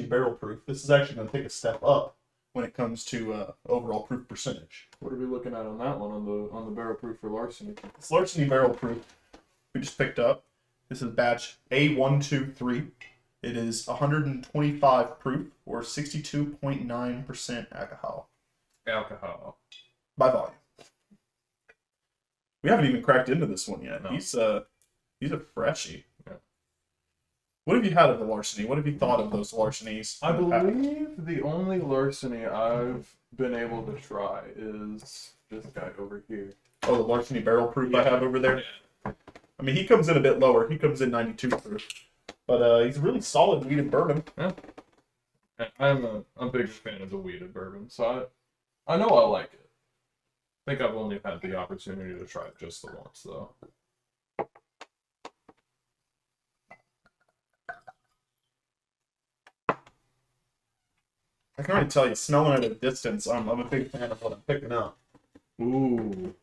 Larceny barrel proof. This is actually going to take a step up when it comes to overall proof percentage. What are we looking at on that one on the barrel proof for Larceny? This Larceny barrel proof we just picked up. This is batch A123. It is 125 proof or 62.9% alcohol. Alcohol. By volume. We haven't even cracked into this one yet. No. He's a freshie. Yeah. What have you had of the Larceny? What have you thought of those Larcenys? I believe the only Larceny I've been able to try is this guy over here. Oh, the Larceny barrel proof I have over there? Yeah. I mean, he comes in a bit lower. He comes in 92 proof. But he's a really solid weeded bourbon. Yeah. I'm a big fan of the weeded bourbon, so I know I like it. I think I've only had the opportunity to try it just the once, though. I can already tell you, smelling at a distance, I'm a big fan of what I'm picking up. Ooh.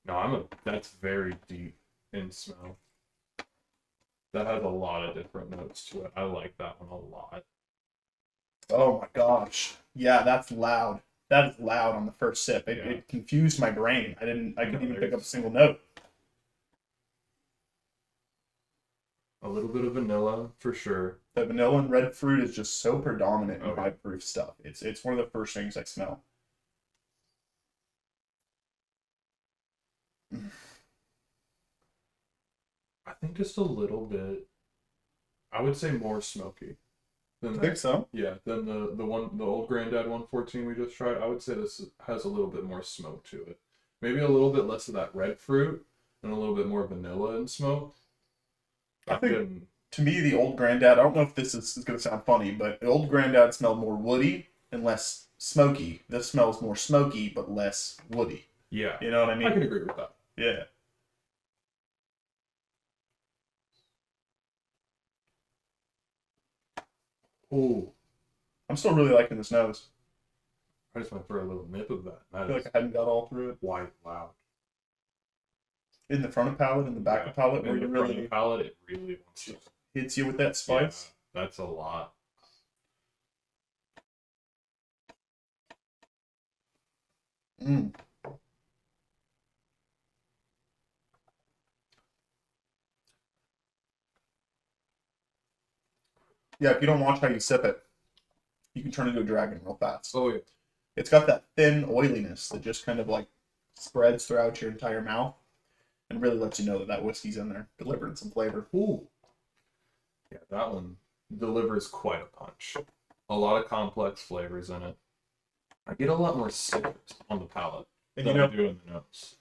No, that's very deep in smell. That has a lot of different notes to it. I like that one a lot. Oh my gosh. Yeah, that's loud. That is loud on the first sip. It confused my brain. I couldn't even pick up a single note. A little bit of vanilla, for sure. The vanilla and red fruit is just so predominant in Okay. high proof stuff. It's one of the first things I smell. I think just a little bit. I would say more smoky. Than I think so. Yeah, than the old Granddad 114 we just tried. I would say this has a little bit more smoke to it. Maybe a little bit less of that red fruit and a little bit more vanilla and smoke. I think, to me, the old Granddad, I don't know if this is going to sound funny, but the old Granddad smelled more woody and less smoky. This smells more smoky, but less woody. Yeah. You know what I mean? I can agree with that. Yeah. Ooh. I'm still really liking this nose. I just went for a little nip of that. I feel like I hadn't got all through it. White loud. In the front of palate, in the back of palate, where In you the front of really the palate, it really wants to. hits you with that spice. Yeah, that's a lot. Mm. Yeah, if you don't watch how you sip it, you can turn into a dragon real fast. Oh, yeah. It's got that thin oiliness that just kind of like spreads throughout your entire mouth and really lets you know that that whiskey's in there, delivering some flavor. Ooh. Yeah, that one delivers quite a punch. A lot of complex flavors in it. I get a lot more citrus on the palate And than you know, I do in the nose.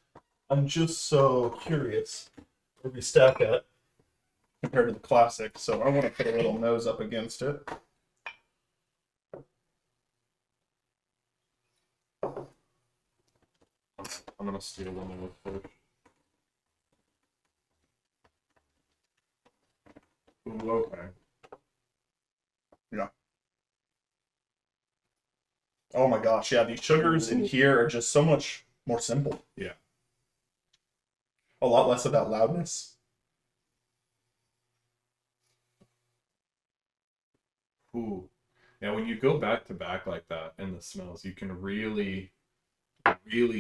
I'm just so curious where we stack at compared to the classic, so I want to put a little nose up against it. I'm gonna steal one of those first. Ooh, okay. Yeah. Oh my gosh, yeah, these sugars in here are just so much more simple. Yeah. A lot less of that loudness. Ooh. Yeah, when you go back to back like that in the smells, you can really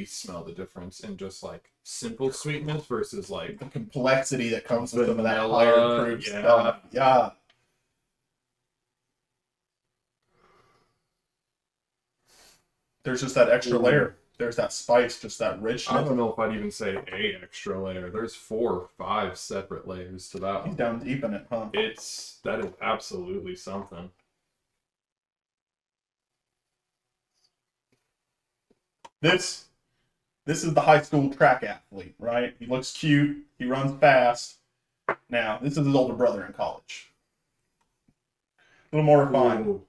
smell the difference in just like simple sweetness versus like The complexity that comes with some of that vanilla, higher proof yeah. stuff. Yeah. There's just that extra Ooh. layer. There's that spice, just that I richness. don't know if I'd even say a extra layer. There's 4 or 5 separate layers to that He's one. down deep in it, huh? That is absolutely something. This is the high school track athlete, right? He looks cute. He runs fast. Now, this is his older brother in college. A little more refined. Ooh.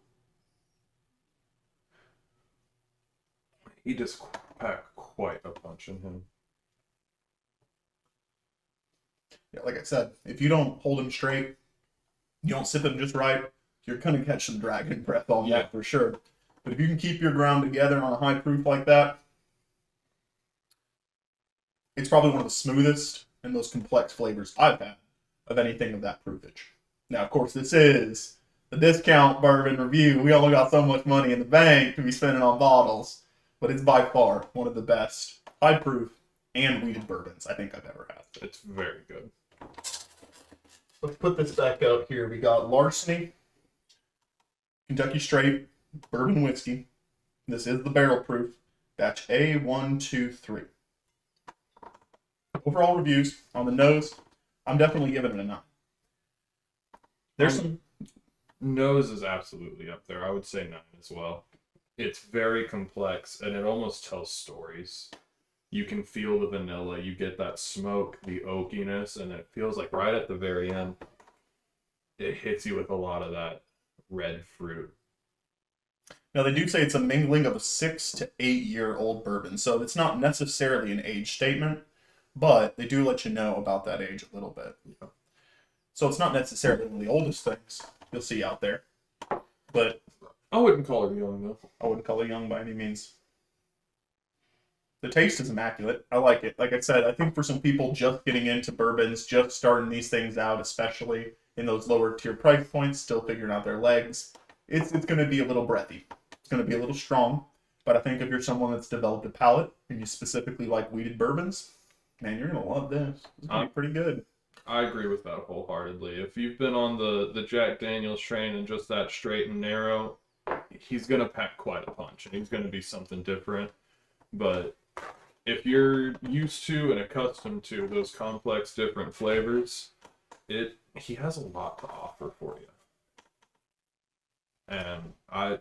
He just packed quite a punch in him. Yeah, like I said, if you don't hold him straight, you don't sip him just right, you're going to catch some dragon breath on that for sure. But if you can keep your ground together on a high proof like that, it's probably one of the smoothest and most complex flavors I've had of anything of that proofage. Now, of course, this is the discount bourbon review. We only got so much money in the bank to be spending on bottles, but it's by far one of the best high proof and weeded bourbons I think I've ever had. It's very good. Let's put this back out here. We got Larceny, Kentucky Straight Bourbon Whiskey. This is the barrel proof. Batch A123. Overall reviews on the nose, I'm definitely giving it a 9. There's some. Nose is absolutely up there. I would say 9 as well. It's very complex and it almost tells stories. You can feel the vanilla, you get that smoke, the oakiness, and it feels like right at the very end, it hits you with a lot of that red fruit. Now, they do say it's a mingling of a 6 to 8 year old bourbon, so it's not necessarily an age statement, but they do let you know about that age a little bit. Yeah. So it's not necessarily one of the oldest things you'll see out there, but I wouldn't call it young though. I wouldn't call it young by any means. The taste is immaculate. I like it. Like I said, I think for some people just getting into bourbons, just starting these things out, especially in those lower tier price points, still figuring out their legs, it's going to be a little breathy. It's going to be a little strong. But I think if you're someone that's developed a palate and you specifically like weeded bourbons, man, you're going to love this. It's going to be pretty good. I agree with that wholeheartedly. If you've been on the Jack Daniel's train and just that straight and narrow, he's going to pack quite a punch and he's going to be something different. But if you're used to and accustomed to those complex different flavors, he has a lot to offer for you. And I'm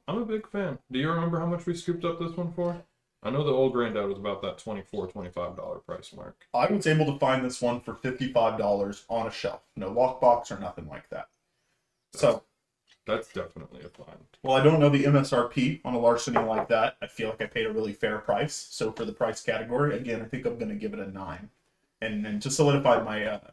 a big fan. Do you remember how much we scooped up this one for? I know the old Granddad was about that $24-25 price mark. I was able to find this one for $55 on a shelf. No lockbox or nothing like that. That's definitely a find. Well, I don't know the MSRP on a Larceny like that. I feel like I paid a really fair price. So for the price category, again, I think I'm going to give it a 9. And to solidify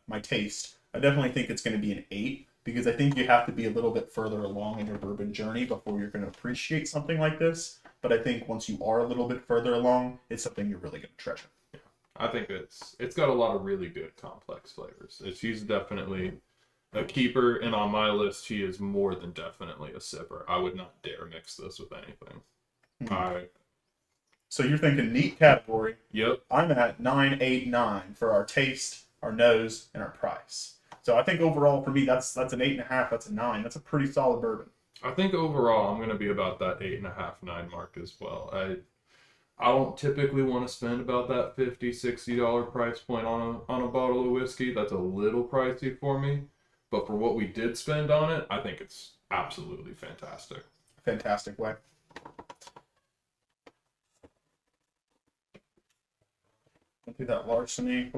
my taste, I definitely think it's going to be an 8 because I think you have to be a little bit further along in your bourbon journey before you're going to appreciate something like this. But I think once you are a little bit further along, it's something you're really going to treasure. Yeah. I think it's got a lot of really good complex flavors. He's definitely a keeper, and on my list, he is more than definitely a sipper. I would not dare mix this with anything. So you're thinking neat category. Yep. I'm at 989 for our taste, our nose, and our price. So I think overall for me, that's an 8.5. That's a 9. That's a pretty solid bourbon. I think overall I'm going to be about that 8.5, 9 mark as well. I don't typically want to spend about that $50, $60 price point on a bottle of whiskey. That's a little pricey for me. But for what we did spend on it, I think it's absolutely fantastic. Fantastic way. I'll do that Larceny. Ooh.